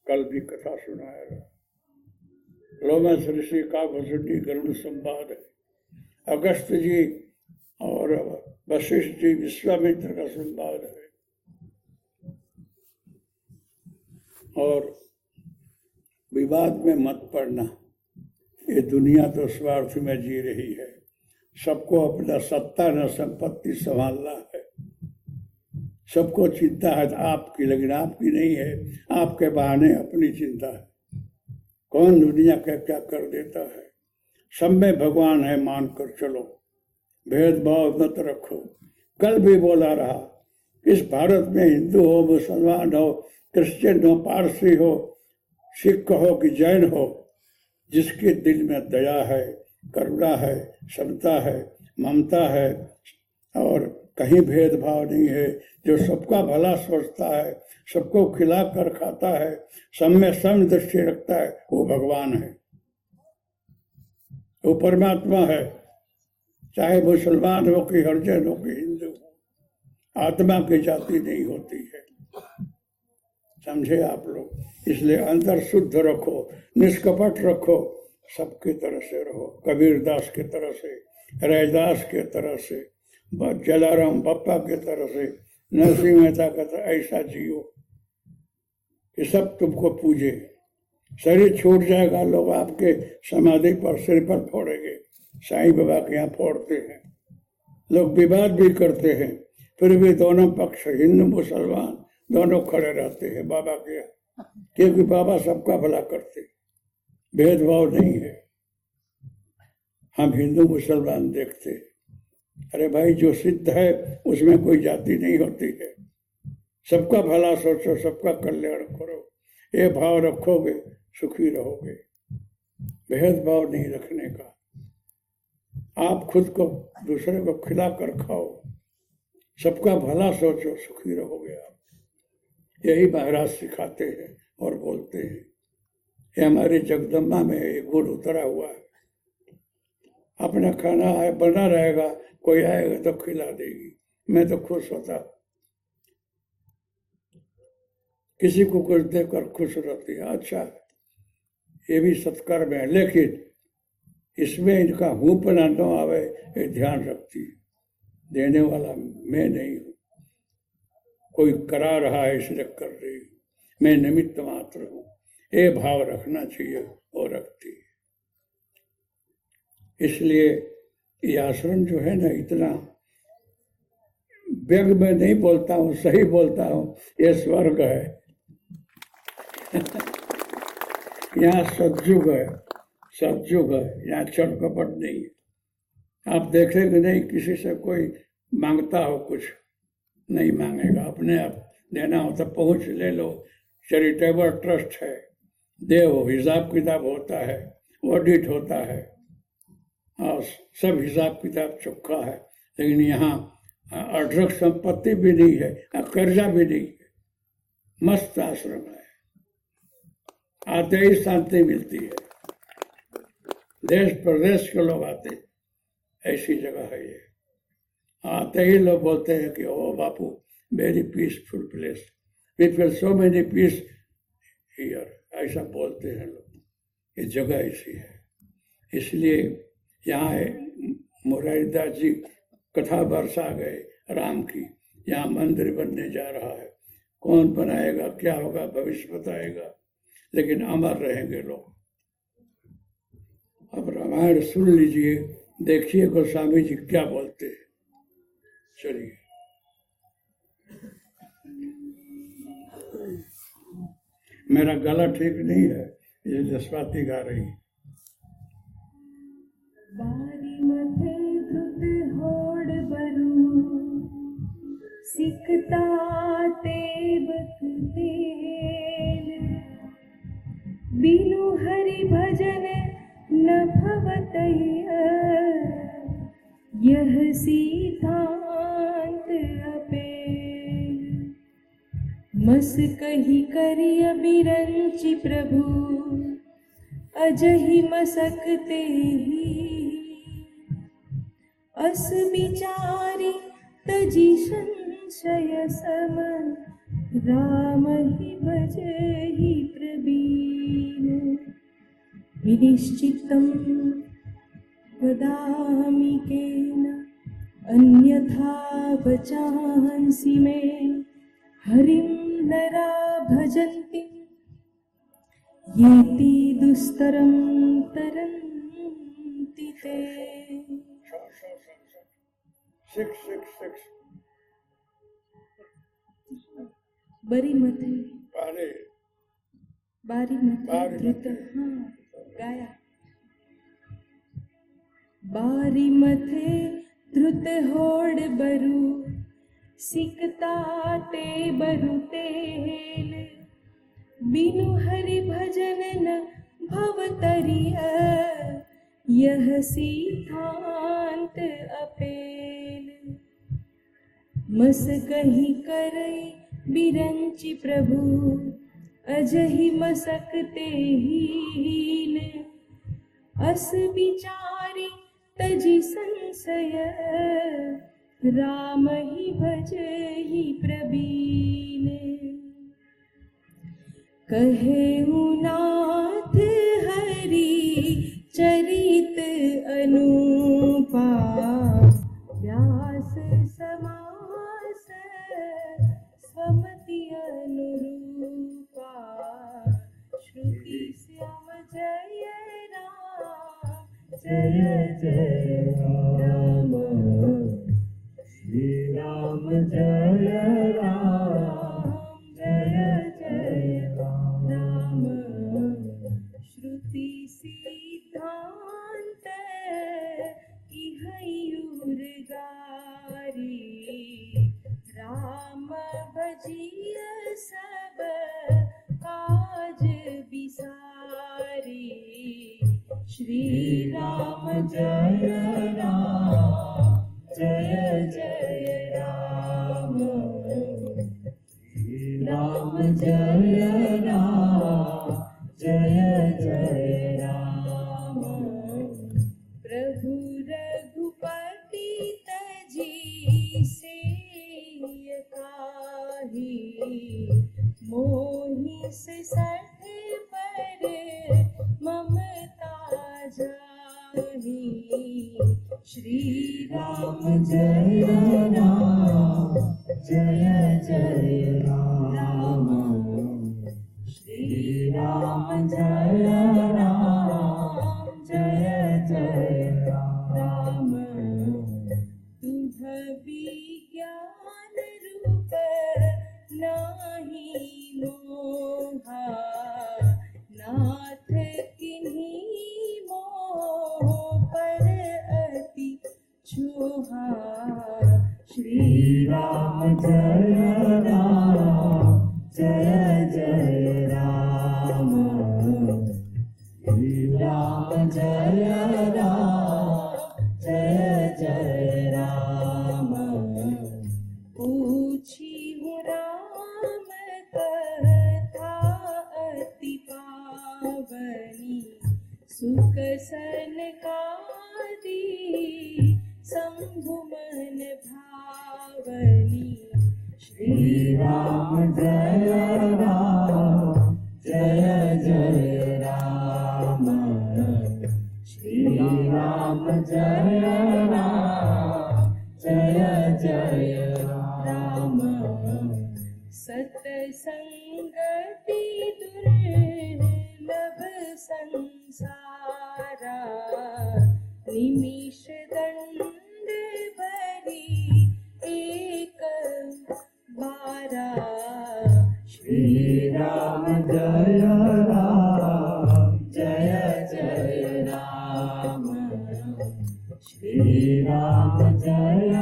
कल भी कथा सुनाएगा। लोमस ऋषि का भसुटी गरुड़ संवाद है, अगस्त जी और वशिष्ठ जी विश्वामित्र का संवाद है। और विवाद में मत पड़ना, ये दुनिया तो स्वार्थ में जी रही है, सबको अपना सत्ता न संपत्ति संभालना है, सबको चिंता है आपकी, लेकिन आपकी नहीं है, आपके बहाने अपनी चिंता है। कौन दुनिया का क्या कर देता है, सब में भगवान है मानकर चलो, भेदभाव मत रखो। कल भी बोला रहा, इस भारत में हिंदू हो, मुसलमान हो, क्रिश्चियन हो, पारसी हो, सिख हो कि जैन हो, जिसके दिल में दया है, करुणा है, समता है, ममता है और कहीं भेदभाव नहीं है, जो सबका भला सोचता है, सबको खिला कर खाता है, सब में सम दृष्टि रखता है, वो भगवान है, वो परमात्मा है। चाहे मुसलमान हो कि हरिजन हो कि हिंदू हो, आत्मा की जाति नहीं होती है, समझे आप लोग। इसलिए अंदर शुद्ध रखो, निष्कपट रखो, सबकी तरह से रहो, कबीर दास की तरह से, रैदास की तरह से, जलाराम बापा की तरह से, नरसिंह मेहता का तरह ऐसा जियो कि सब तुमको पूजे। शरीर छूट जाएगा, लोग आपके समाधि पर सिर पर फोड़ेंगे, साईं बाबा के यहाँ फोड़ते हैं, लोग विवाद भी करते हैं, फिर भी दोनों पक्ष हिंदू मुसलमान दोनों खड़े रहते हैं बाबा के यहाँ, क्योंकि बाबा सबका भला करते, भेदभाव नहीं है। हम हिंदू मुसलमान देखते हैं, अरे भाई जो सिद्ध है उसमें कोई जाति नहीं होती है, सबका भला सोचो, सबका कल्याण करो, ये भाव रखोगे सुखी रहोगे। भेदभाव नहीं रखने का, आप खुद को दूसरे को खिला कर खाओ, सबका भला सोचो, सुखी रहोगे आप। यही महाराज सिखाते हैं और बोलते हैं। ये हमारी जगदम्बा में एक गुण उतरा हुआ है, अपना खाना है बना रहेगा, कोई आएगा तो खिला देगी, मैं तो खुश होता, किसी को कुछ देकर खुश रहती है, अच्छा ये भी सत्कर्म है, लेकिन इसमें इनका हूँपना न आवे ये ध्यान रखती है, देने वाला मैं नहीं हूँ, कोई करा रहा है इसलिए कर रही, मैं निमित्त मात्र हूँ, ये भाव रखना चाहिए और रखती है। इसलिए ये आश्रम जो है ना, इतना व्यंग में नहीं बोलता हूँ, सही बोलता हूँ, ये स्वर्ग है। यहाँ सतयुग है, सतयुग है, यहाँ क्षण कपट नहीं है। आप देखेंगे नहीं किसी से कोई मांगता हो, कुछ नहीं मांगेगा, अपने आप देना हो तो पहुँच ले लो। चैरिटेबल ट्रस्ट है, देव हिसाब किताब होता है, ऑडिट होता है, और सब हिसाब किताब चोखा है। लेकिन यहाँ अढरक संपत्ति भी नहीं है, कर्जा भी नहीं है, मस्त आश्रम है, आते ही शांति मिलती है, देश प्रदेश के लोग आते, ऐसी जगह है ये। आते ही लोग बोलते हैं कि ओ Bapu, very peaceful place, we feel so many peace here, ऐसा बोलते हैं लोग, ये जगह ऐसी है। इसलिए यहाँ मुरारीदास जी कथा बरसा गए राम की, यहाँ मंदिर बनने जा रहा है, कौन बनाएगा, क्या होगा, भविष्य बताएगा, लेकिन अमर रहेंगे लोग। अब रामायण सुन लीजिए, देखिए गोस्वामी जी क्या बोलते हैं। चलिए, मेरा गला ठीक नहीं है, ये जसवाती गा रही है। बारी मथे धुत होड़ बरू, सिकता तेबत तेल, बिनु हरि भजन न भवतैया, यह सिद्धांत अपेल। मस कही करिय बिरंचि प्रभु, अजहि मसकते ही, अस विचारी तजी संशय सम, राम ही भजहि प्रभु। विनिश्चितं वदामि केन अन्यथा वचांसि मे हरिं नरा भजन्ति येति दुस्तरं तरन्ति ते। 666 बरी मथे पारे बारी मथे धृत, हाँ गाया। बारी मथे धृत होड़ बरु सिकता ते बरु तेल बिनु हरि भजन न भवतरिय यह सिद्धांत अपेल। मस कही करई बिरंचि प्रभु अजहि मसकते हीन अस विचारी तजि संशय राम ही भजहि प्रवीण। कहे नाथ हरि चरित अनुपा व्यास समास स्वमति अनुरूपा श्रुति श्याम जय राम जय जय राम श्री राम जय राम जय जय राम श्रुति सिद्धांत इहयुर गारी राम भजिय सब काज बिसारी। श्री राम जय राम जय जय राम श्री राम जय राम जय जय राम। प्रभु रघुपति तजी से काही मोहि से सठ पर ममता जाही। श्री राम जय राम जय जय राम श्री राम जय राम जय जय राम। तुझ विज्ञान रूप नाही मोहा नाथ किन्हीं मोह पर अति छोहा। श्री राम जय राम जय जय राम श्री राम जय राम जय जय राम। पूछी हूँ राम कथा अति पावनी सुख सनकादि शंभु मन भावनी। श्री राम जय राम जय जय राम श्री राम जय राम जय जय राम। सतसंगति दुर्लभ संसारा निमिष दंड भरी एक बारा। श्री राम जय राम जय जय राम श्री राम जय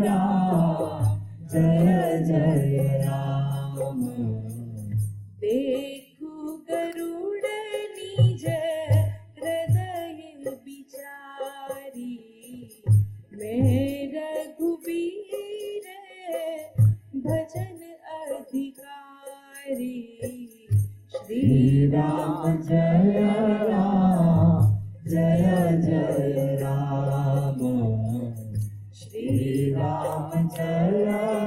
राम जय जय राम। देखु गरुड़ निज हृदय विचारी मैं रघुबीर भजन अधिकारी। श्री राम जय राम जय जय राम श्री राम जय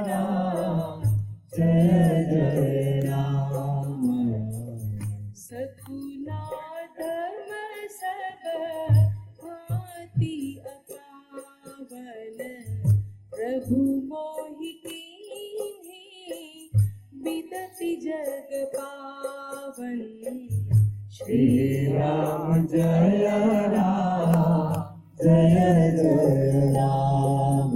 राम जय जय राम। सकुना धर्म जग पावन श्री राम जय राम जय जय राम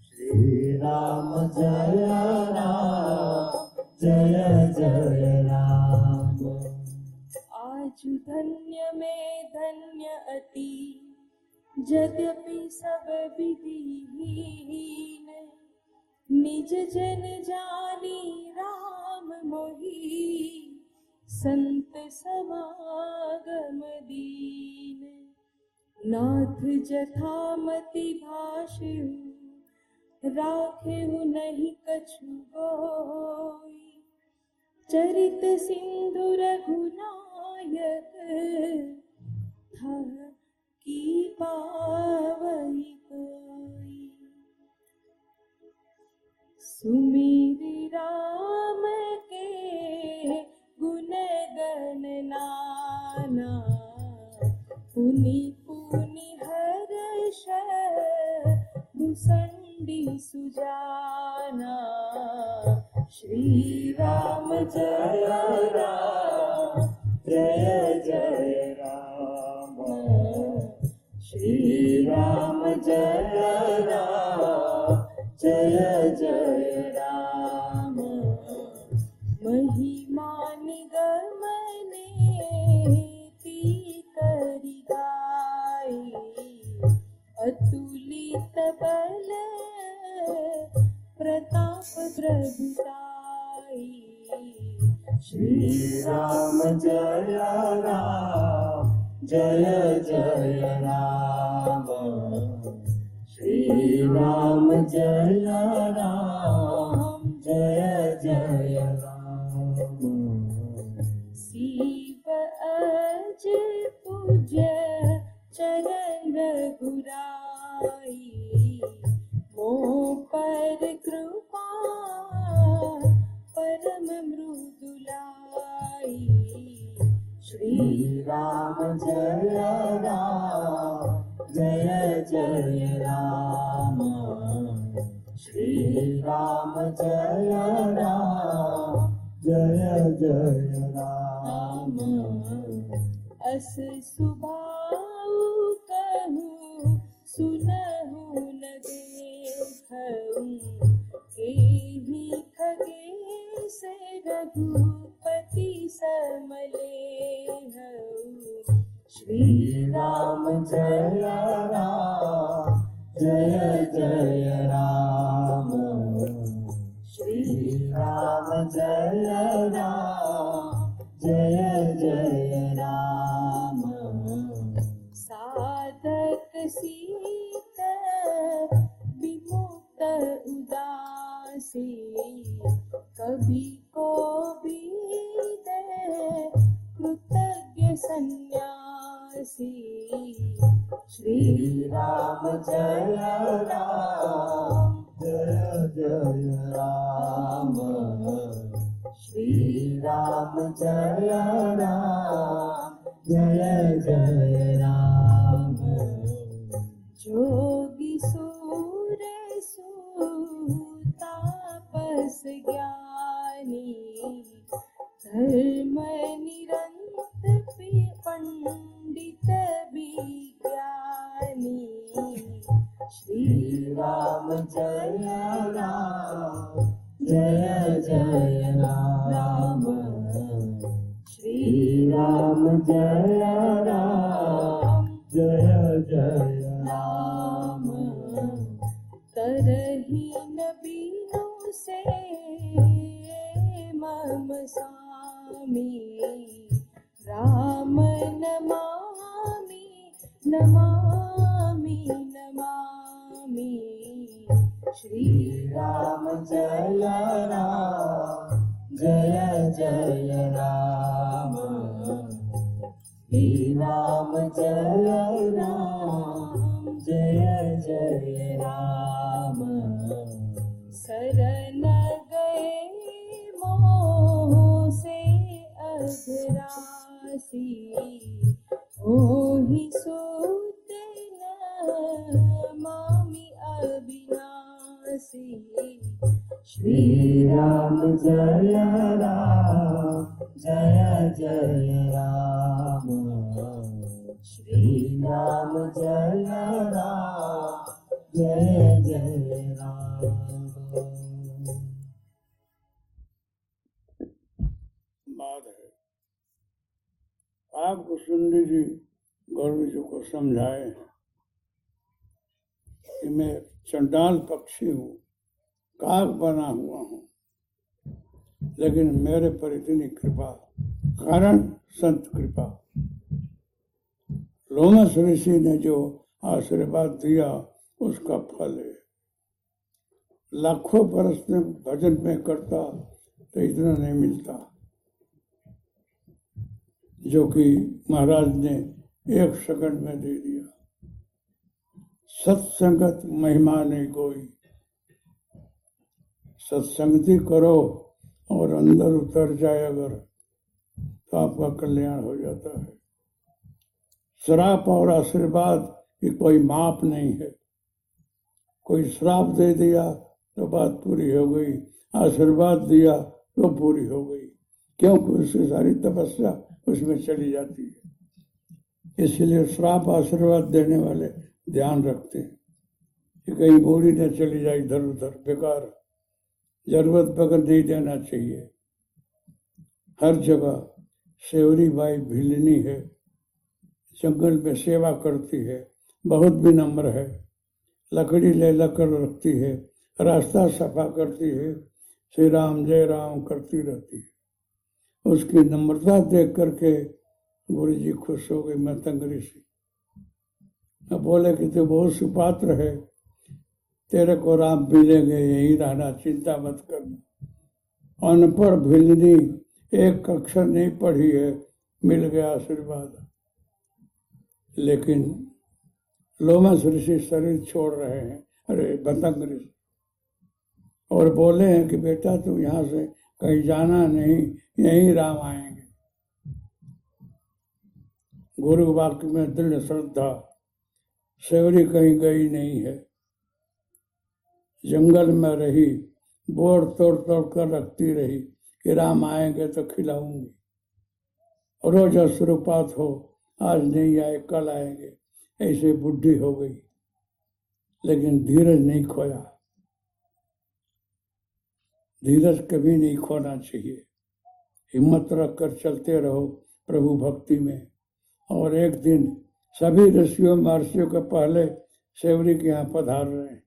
श्री राम जय राम जय जय राम। आज धन्य में धन्य अति यद्यपि सब विधिहीन निज जन जानी राम मोहि संत समागम दीन। नाथ जथामति भाषिहु राखेहु नहीं कछु गोई। चरित सिंधु रघुनायक था की पावई कोई। सुमिरि राम के गुण गण नाना पुनि पुनि हर्ष भुसंडी सुजाना। श्री राम जय राम जय जय राम श्री राम जय राम जय जय राम। महिमा निगम नेति करि गाई अतुलित बल प्रताप प्रभुताई। श्री राम जय राम जय जय राम श्री राम जय राम जय जय राम। शिव अज पूज्य चरण रघुराई मोह पर कृपा परम मृदुलाई। श्री राम जय राम जय जय राम श्री राम जय राम जय जय राम। अस सुभाऊ कहूँ सुनहु न देखऊँ एहि खगेश रघुपति समलेहऊ। श्री राम जय राम जय जय राम श्री राम जय राम जय जय राम। साधक सीत विमुक्त उदासी कभी को भी दे कृतज्ञ सन्यासी। श्री राम जय राम जय जय राम श्री राम जय राम जय जय राम। जोगी सूर तापस ज्ञानी धर्म निरंत पंडित विज्ञानी। श्री राम जय राम जय जय राम श्री राम जय राम जय जय राम। तरही नबीनों से मम स्वामी राम नमामि नमामि नमामि। श्री राम जय राम जय जय राम श्री राम जय राम जय जय राम। शरण गए मोह से अघरासी ओहि सूत नमामि अविनाशी। श्री राम जय राम जय जय राम श्री राम जय राम जय जय राम। बात है आपको सुंदर जी गौरव जी को समझाए कि मैं चंडाल पक्षी हूँ, काग बना हुआ हूँ, लेकिन मेरे पर इतनी कृपा, कारण संत कृपा। लोमस ऋषि ने जो आशीर्वाद दिया उसका फल है। लाखों बरस में भजन में करता तो इतना नहीं मिलता जो कि महाराज ने 1 सेकंड में दे दिया। सत्संगत महिमा नहीं कोई, सत्संगति करो और अंदर उतर जाए अगर तो आपका कल्याण हो जाता है। श्राप और आशीर्वाद की कोई माप नहीं है। कोई श्राप दे दिया तो बात पूरी हो गई, आशीर्वाद दिया तो पूरी हो गई, क्योंकि उसकी सारी तपस्या उसमें चली जाती है। इसलिए श्राप आशीर्वाद देने वाले ध्यान रखते हैं कि कहीं बूढ़ी न चली जाए इधर उधर, बेकार, जरूरत बगैर नहीं देना चाहिए। हर जगह सेवरी बाई भिलनी है, जंगल में सेवा करती है, बहुत विनम्र है, लकड़ी ले लकर रखती है, रास्ता सफा करती है, श्री राम जय राम करती रहती है। उसकी नम्रता देख करके गुरु जी खुश हो गए। मतंग ऋषि अब बोले कि तू बहुत सुपात्र है, तेरे को राम मिलेंगे, यही रहना, चिंता मत करना। अनपढ़ भिलनी, एक अक्षर नहीं पढ़ी है, मिल गया आशीर्वाद। लेकिन लोमस ऋषि शरीर छोड़ रहे हैं, अरे मतंग ऋषि, और बोले हैं कि बेटा तू यहाँ से कहीं जाना नहीं, यहीं राम आएंगे। गुरु वाक्य में दृढ़ श्रद्धा, सेवरी कहीं गई नहीं है, जंगल में रही, बोर तोड़ तोड़ कर रखती रही कि राम आएंगे तो खिलाऊंगी। रोज अश्रुपात हो, आज नहीं आए कल आएंगे, ऐसे बुद्धि हो गई, लेकिन धीरज नहीं खोया। धीरज कभी नहीं खोना चाहिए, हिम्मत रखकर चलते रहो प्रभु भक्ति में। और एक दिन सभी ऋषियों महर्षियों के पहले सेवरी के यहाँ पधार रहे हैं।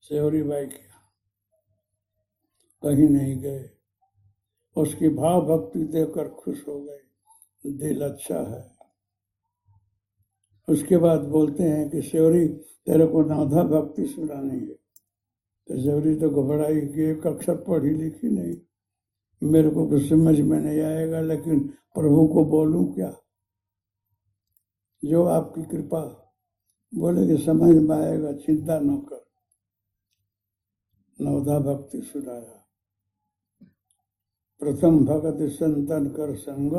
सेवरी बाई के यहाँ कहीं नहीं गए, उसकी भाव भक्ति देखकर खुश हो गए, दिल अच्छा है। उसके बाद बोलते हैं कि सेवरी तेरे को नाधा भक्ति सुनानी है। तो सेवरी तो घबराई कि एक अक्षर पढ़ी लिखी नहीं, मेरे को कुछ समझ में नहीं आएगा, लेकिन प्रभु को बोलूं क्या, जो आपकी कृपा। बोले कि समझ में आएगा, चिंता न कर। नवधा भक्ति सुनाया। प्रथम भगत संतन कर संग,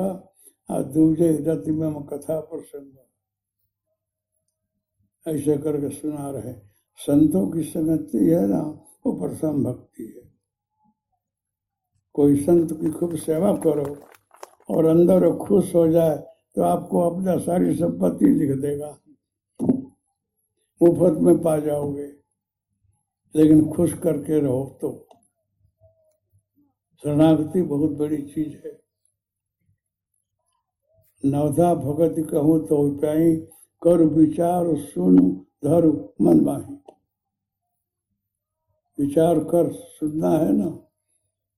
आ दूजे रति में कथा प्रसंग। ऐसे करके सुना रहे। संतों की संगति है ना, वो प्रथम भक्ति है। कोई संत की खूब सेवा करो और अंदर खुश हो जाए तो आपको अपना सारी संपत्ति लिख देगा, मुफ्त में पा जाओगे। लेकिन खुश करके रहो तो। शरणागति बहुत बड़ी चीज है। नवधा भगत कहूँ तो उपाय, कर विचार सुनु धरु मन माही। विचार कर, सुनना है ना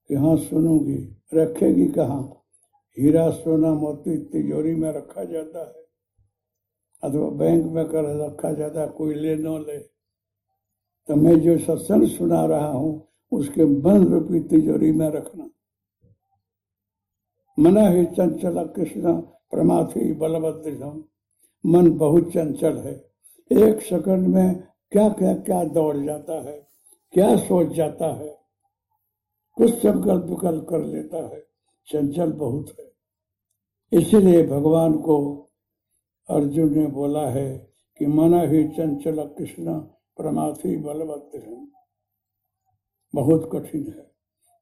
कि हाँ सुनूंगी, रखेगी कहाँ? हीरा सोना मोती तिजोरी में रखा जाता है अथवा बैंक में कर रखा जाता है, कोई ले न ले। तो मैं जो सत्संग सुना रहा हूं उसके मन रूपी तिजोरी में रखना। मना ही चंचल कृष्ण प्रमाथि बलभद्र। मन बहुत चंचल है, एक सेकंड में क्या क्या क्या दौड़ जाता है, क्या सोच जाता है, कुछ संकल्प विकल्प कर लेता है, चंचल बहुत है। इसीलिए भगवान को अर्जुन ने बोला है कि मना ही चंचल कृष्ण प्रमाथि बलभद्र। बहुत कठिन है।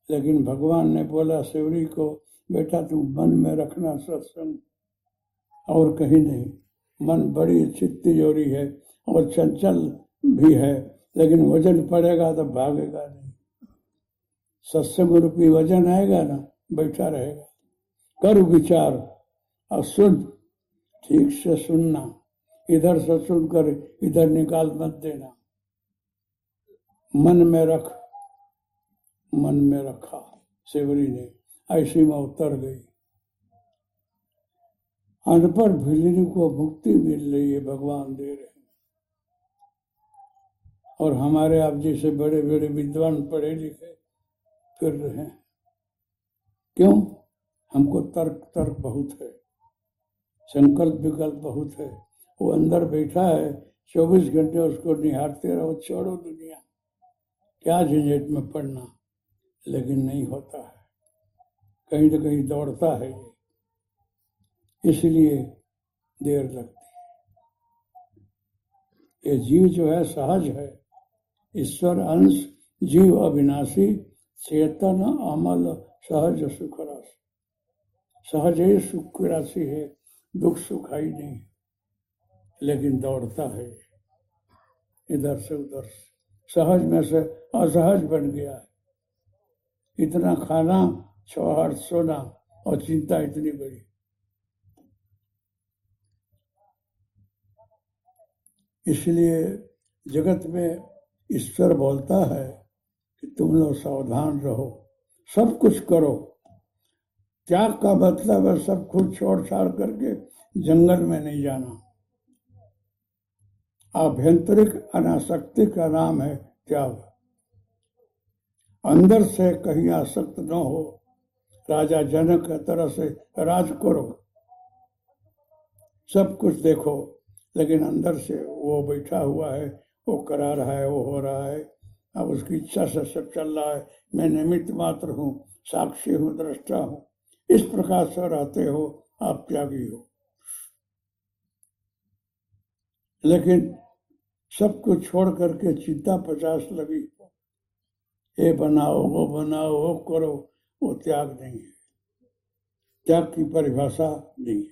लेकिन भगवान ने बोला शिवरी को, बेटा तुम मन में रखना सत्संग, और कहीं नहीं। मन बड़ी अच्छी तिजोरी है और चंचल भी है, लेकिन वजन पड़ेगा तो भागेगा नहीं। सत्संग रूपी वजन आएगा ना, बैठा रहेगा। कर विचार और सुन, ठीक से सुनना, इधर से सुनकर इधर निकाल मत देना। मन में रख, मन में रखा शिवरी ने, ऐसी में उतर गई। अनपढ़ भिल्ली को मुक्ति मिल रही है, भगवान दे रहे हैं। और हमारे आप जैसे बड़े बड़े विद्वान पढ़े लिखे फिर रहे हैं। क्यों? हमको तर्क बहुत है, संकल्प विकल्प बहुत है। वो अंदर बैठा है, 24 घंटे उसको निहारते रहो, छोड़ो दुनिया, क्या झंझट में पड़ना। लेकिन नहीं होता है, कहीं न कहीं दौड़ता है ये, इसलिए देर लगती है। ये जीव जो है सहज है, ईश्वर अंश, जीव अविनाशी, चेतन अमल, सहज सुख राशि। सहज ही सुख की राशि है, दुख सुखाई नहीं, लेकिन दौड़ता है इधर से उधर से। सहज में से असहज बन गया है। इतना खाना, 6 सोना और चिंता इतनी बड़ी। इसलिए जगत में ईश्वर बोलता है कि तुम लोग सावधान रहो, सब कुछ करो। त्याग का मतलब है सब कुछ छोड़ छाड़ करके जंगल में नहीं जाना। आभ्यंतरिक अनासक्ति का नाम है त्याग। अंदर से कहीं आसक्त न हो। राजा जनक की तरह से राज करो, सब कुछ देखो, लेकिन अंदर से वो बैठा हुआ है, वो करा रहा है, वो हो रहा है। अब उसकी इच्छा से सब चल रहा है। मैं निमित्त मात्र हूँ, साक्षी हूँ, दृष्टा हूँ। इस प्रकार से रहते हो, आप त्यागी हो। लेकिन सब कुछ छोड़ करके चिंता 50 लगी, ये बनाओ, वो करो, वो त्याग नहीं है। त्याग की परिभाषा नहीं है।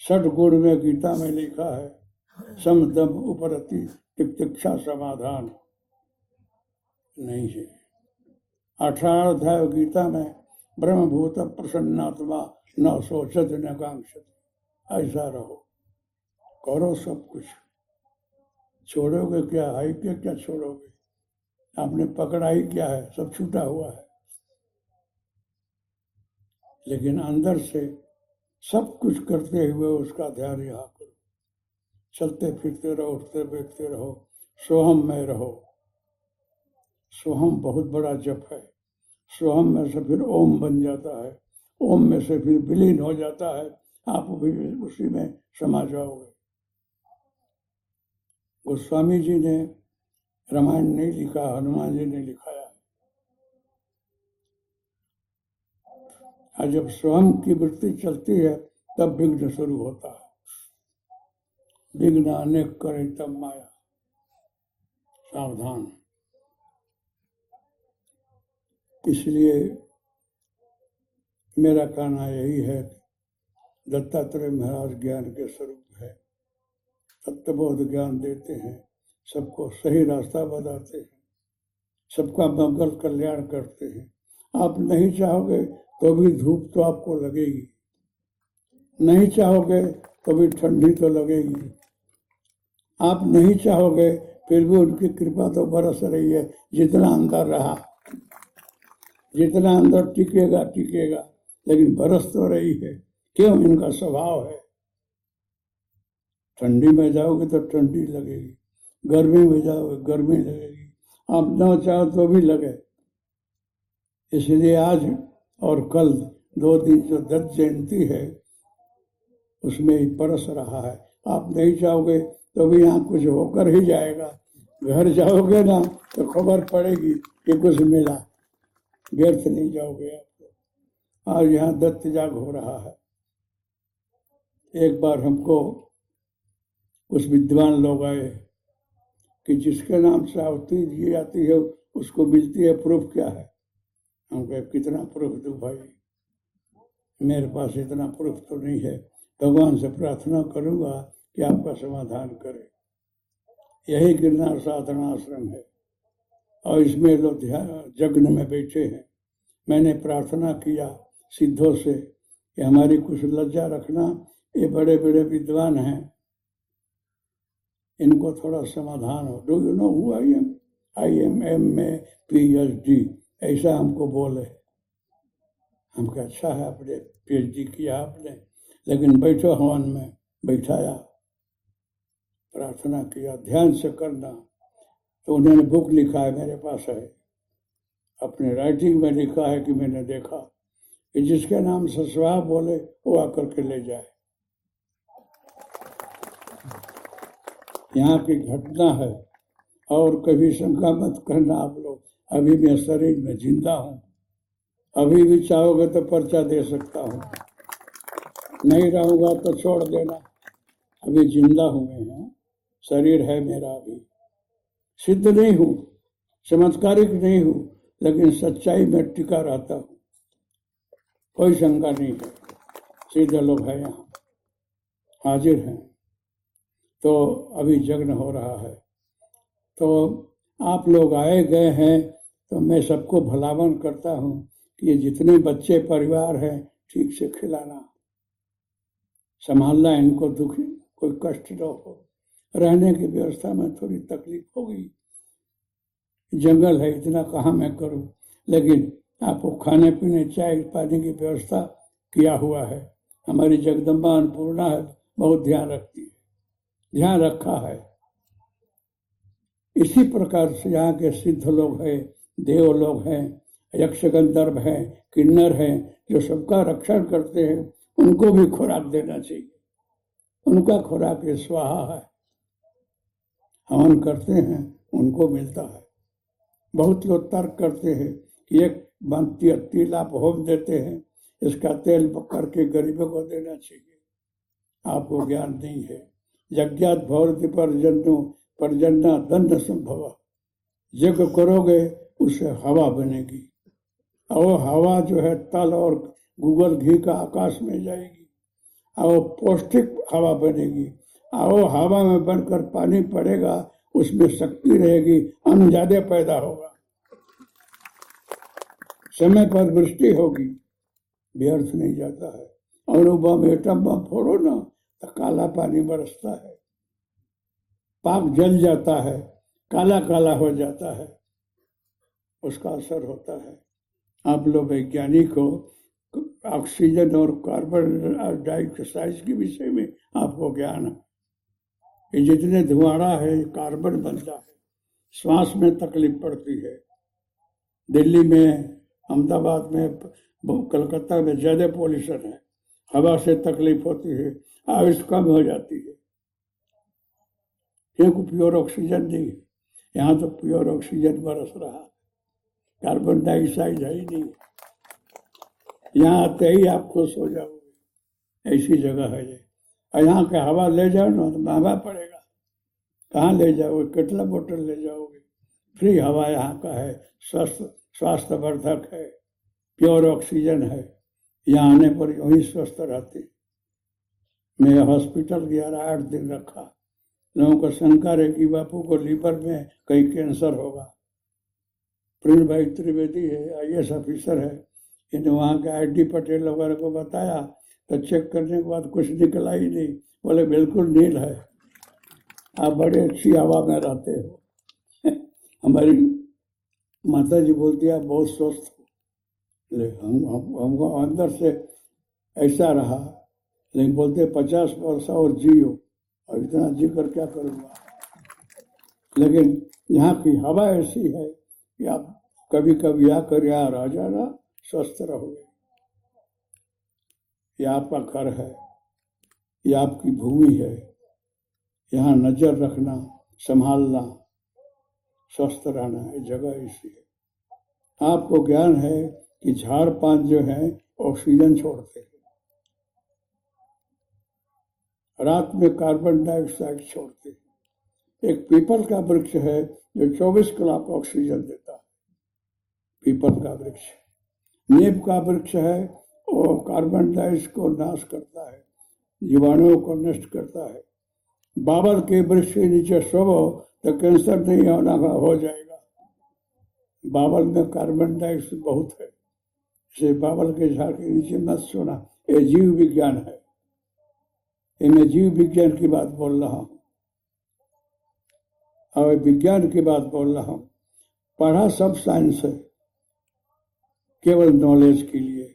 षड्गुण में गीता में लिखा है, सम दम उपरति तितिक्षा समाधान नहीं है। 18 अध्याय गीता में ब्रह्मभूत प्रसन्नात्मा न सोचत न कांक्षत। ऐसा रहो, करो सब कुछ। छोड़ोगे क्या है, क्या छोड़ोगे? आपने पकड़ा ही क्या है, सब छूटा हुआ है। लेकिन अंदर से सब कुछ करते हुए उसका ध्यान यहाँ करो। चलते फिरते रहो, उठते बैठते रहो, सोहम में रहो। सोहम बहुत बड़ा जप है। सोहम में से फिर ओम बन जाता है, ओम में से फिर विलीन हो जाता है, आप भी उसी में समा जाओगे। गोस्वामी जी ने रामायण नहीं लिखा, हनुमान जी ने लिखाया। और जब स्वयं की वृत्ति चलती है तब विघ्न शुरू होता है। विघ्न अनेक करे तब माया, सावधान। इसलिए मेरा कहना यही है, दत्तात्रेय महाराज ज्ञान के स्वरूप है, तत्वबोध ज्ञान देते हैं, सबको सही रास्ता बताते हैं, सबका मंगल कल्याण करते हैं। आप नहीं चाहोगे तो भी धूप तो आपको लगेगी, नहीं चाहोगे तो भी ठंडी तो लगेगी। आप नहीं चाहोगे फिर भी उनकी कृपा तो बरस रही है। जितना अंदर रहा, जितना अंदर टिकेगा टिकेगा, लेकिन बरस तो रही है। क्यों? इनका स्वभाव है। ठंडी में जाओगे तो ठंडी लगेगी, गर्मी में जाओगे गर्मी लगेगी, आप न चाहो तो भी लगे। इसलिए आज और कल 2 दिन जो दत्त जयंती है उसमें ही परस रहा है। आप नहीं चाहोगे तो भी यहाँ कुछ होकर ही जाएगा। घर जाओगे ना तो खबर पड़ेगी कि कुछ मिला, व्यर्थ नहीं जाओगे आप। आज यहाँ दत्त जाग हो रहा है। एक बार हमको कुछ विद्वान लोग आए, कि जिसके नाम से आहुति दी जाती है उसको मिलती है, प्रूफ क्या है? हम कहे कितना प्रूफ दूं भाई, मेरे पास इतना प्रूफ तो नहीं है। भगवान से प्रार्थना करूंगा कि आपका समाधान करे। यही गिरनार साधना आश्रम है और इसमें लोग जग्न में बैठे हैं। मैंने प्रार्थना किया सिद्धों से कि हमारी कुछ लज्जा रखना, ये बड़े बड़े विद्वान हैं, इनको थोड़ा समाधान हो। Do you know who I am MA PhD, ऐसा हमको बोले। हम कहा अच्छा है, आपने PhD किया आपने, लेकिन बैठो हवन में, बैठाया, प्रार्थना किया, ध्यान से करना। तो उन्होंने बुक लिखा है, मेरे पास है, अपने राइटिंग में लिखा है कि मैंने देखा कि जिसके नाम से स्वाहा बोले वो आकर के ले जाए। यहाँ की घटना है और कभी शंका मत करना आप लोग, अभी मैं शरीर में जिंदा हूँ, अभी भी चाहोगे तो पर्चा दे सकता हूँ, नहीं रहूंगा तो छोड़ देना। अभी जिंदा हुए हैं, शरीर है मेरा, अभी सिद्ध नहीं हूँ, चमत्कारिक नहीं हूँ, लेकिन सच्चाई में टिका रहता हूँ, कोई शंका नहीं है। सीधे लोग हैं यहाँ, हाजिर हैं। तो अभी यज्ञ हो रहा है, तो आप लोग आए गए हैं, तो मैं सबको भलावन करता हूँ कि ये जितने बच्चे परिवार हैं ठीक से खिलाना, संभालना, इनको दुखी कोई कष्ट न हो। रहने की व्यवस्था में थोड़ी तकलीफ होगी, जंगल है, इतना कहाँ मैं करूँ, लेकिन आपको खाने पीने चाय पानी की व्यवस्था किया हुआ है। हमारी जगदम्बा अन्नपूर्णा है, बहुत ध्यान रखती है, ध्यान रखा है। इसी प्रकार से यहाँ के सिद्ध लोग हैं, देव लोग हैं, यक्ष गंधर्व हैं, किन्नर हैं, जो सबका रक्षण करते हैं, उनको भी खुराक देना चाहिए। उनका खुराक ये स्वाहा है, हवन करते हैं उनको मिलता है। बहुत लोग तर्क करते हैं कि एक तिल आप होम देते हैं, इसका तेल करके गरीबों को देना चाहिए। आपको ज्ञान नहीं है। यज्ञात भवति पर्जन्य दंड संभव, यज्ञ करोगे उससे हवा बनेगी, और हवा जो है तल और गूगल घी का आकाश में जाएगी, और पौष्टिक हवा बनेगी, और हवा में बनकर पानी पड़ेगा, उसमें शक्ति रहेगी, अन्न ज्यादा पैदा होगा, समय पर वृष्टि होगी, व्यर्थ नहीं जाता है। और बम एटम बम फोड़ो ना तो काला पानी बरसता है, पाक जल जाता है, काला काला हो जाता है, उसका असर होता है। आप लोग वैज्ञानिक हो, ऑक्सीजन और कार्बन डाइऑक्साइड के विषय में आपको ज्ञान है। ये जितने धुआंड़ा है कार्बन बनता है, श्वास में तकलीफ पड़ती है। दिल्ली में, अहमदाबाद में, कलकत्ता में ज्यादा पॉल्यूशन है, हवा से तकलीफ होती है, आयुष कम हो जाती है, क्योंकि प्योर ऑक्सीजन नहीं है। यहाँ तो प्योर ऑक्सीजन बरस रहा है, कार्बन डाइऑक्साइड है ही नहीं। यहाँ आते ही आप खुश हो जाओगे, ऐसी जगह है ये। और यहाँ के हवा ले जाओ ना तो महंगा पड़ेगा, कहाँ ले जाओगे, कितना बोतल ले जाओगे? फ्री हवा यहाँ का है, स्वास्थ्यवर्धक है, प्योर ऑक्सीजन है। यहाँ आने पर वही स्वस्थ रहते। मैं हॉस्पिटल गया, 8 दिन रखा। लोगों को शंका है कि बापू को लीवर में कहीं कैंसर होगा। प्रिंस भाई त्रिवेदी है, IAS ऑफिसर है, इन्हें वहाँ के ID पटेल वगैरह को बताया तो चेक करने के बाद कुछ निकला ही नहीं। बोले बिल्कुल नील है, आप बड़े अच्छी हवा में रहते हो। हमारी माता जी बोलती है आप बहुत स्वस्थ हो। हमको अंदर से ऐसा रहा, लेकिन बोलते 50 वर्ष और जियो, और इतना जी कर क्या करूँगा। लेकिन यहाँ की हवा ऐसी है कि आप कभी कभी आकर यहाँ रह जाना, स्वस्थ रहोगे। ये आपका घर है, ये आपकी भूमि है, यहाँ नजर रखना, संभालना, स्वस्थ रहना, ये जगह ऐसी है। आपको ज्ञान है कि झाड़ पात जो है ऑक्सीजन छोड़ते हैं, रात में कार्बन डाइऑक्साइड छोड़ते हैं, एक पीपल का वृक्ष है जो 24 कलाक ऑक्सीजन देता है, पीपल का वृक्ष। नीम का वृक्ष है, वो कार्बन डाइऑक्साइड को नाश करता है, जीवाणुओं को नष्ट करता है। बाबर के वृक्ष के नीचे सोवो तो कैंसर नहीं होना हो जाएगा। बाबर में कार्बन डाइऑक्साइड बहुत है, इसे बाबर के झाड़ के नीचे मत सोना। ये जीव विज्ञान है, ये मैं जीव विज्ञान की बात बोल रहा हूँ और विज्ञान की बात बोल रहा हूँ। पढ़ा सब साइंस है, केवल नॉलेज के लिए,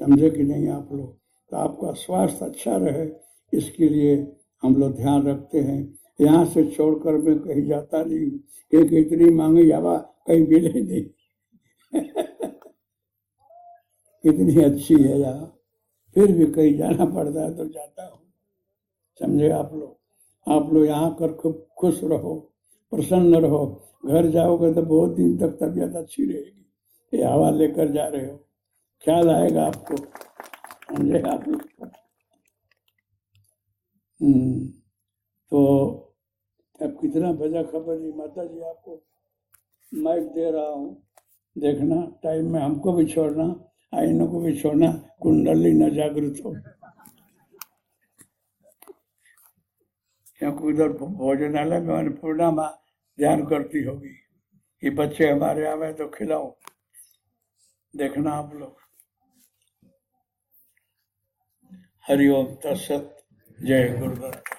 समझे कि नहीं आप लोग? तो आपका स्वास्थ्य अच्छा रहे इसके लिए हम लोग ध्यान रखते हैं। यहाँ से छोड़कर मैं कहीं जाता नहीं, क्योंकि इतनी महंगी हवा कहीं मिले नहीं। कितनी अच्छी है यहाँ, फिर भी कहीं जाना पड़ता है तो जाता हूँ, समझे आप लोग? आप लोग यहाँ कर खूब खुश रहो, प्रसन्न रहो। घर जाओगे तो बहुत दिन तक तबीयत अच्छी रहेगी। ये हवा लेकर जा रहे हो, ख्याल आएगा आपको, समझे आप लोग? तो अब कितना बजा खबर नहीं, माता जी आपको माइक दे रहा हूँ, देखना टाइम में हमको भी छोड़ना, आइनों को भी छोड़ना, कुंडली न जागृत हो। क्योंकि उधर भोजनालय में अन्नपूर्णा माँ ध्यान करती होगी कि बच्चे हमारे आवे तो खिलाओ, देखना आप लोग। हरिओम तत्सत, जय गुरुदत्त।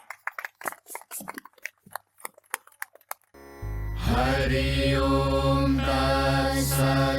हरि ओम तत्सत्।